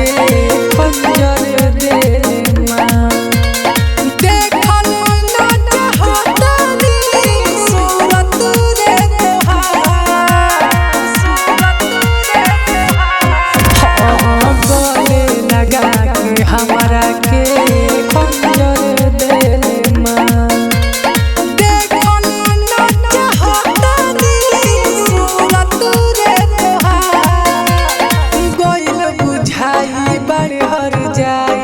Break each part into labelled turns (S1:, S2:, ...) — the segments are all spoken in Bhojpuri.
S1: के खंजर दे माँ। देखल ना चाहतानी सूरत रे तोहार, गले लगा के हमरा के खंजर दे माँ। देखल ना चाहतानी सूरत रे तोहार, गइल बुझाई बड़ हर जाई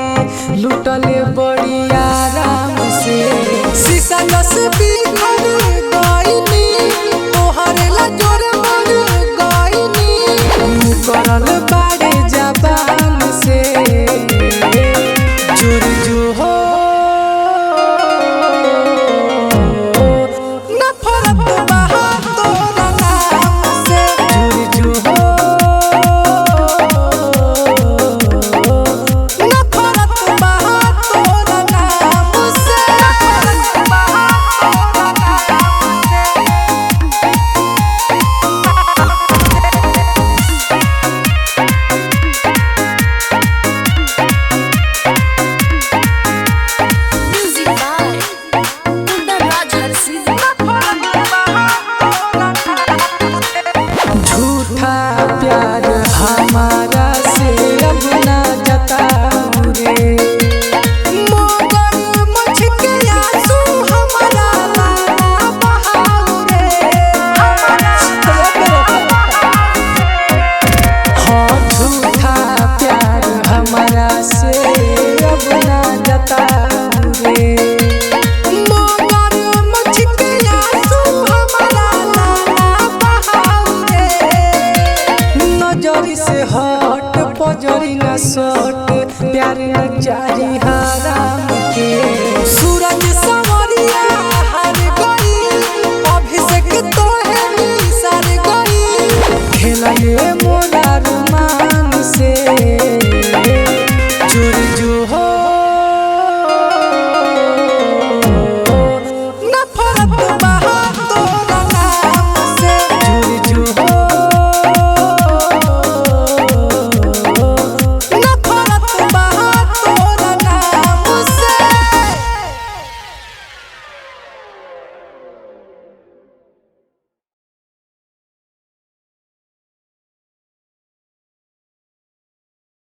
S1: लुटले बड़ी आराम से। शीशा नस बिखर गइनी तोहरे ला जोर मर गइनी, करल बाड़े जबान से जोर जो हो नफरत बहा तोरा नाम से। जोर जो हो नफरत बहा तोरा नाम से, नफरत बहा तोरा नाम
S2: Music by Kundan Raj Harsi.
S1: झूठा प्यार हमारा से अब ना जताऊ रे, मगर मुझ के आंसू हमारा ना बहाऊ रे। हाँ झूठा प्यार हमारा से अब ना जताऊ रे, मगर मुझ के आंसू हमारा ना बहाऊ रे। नजरी से हट पजरी ना सट प्यार न जारी हराम के।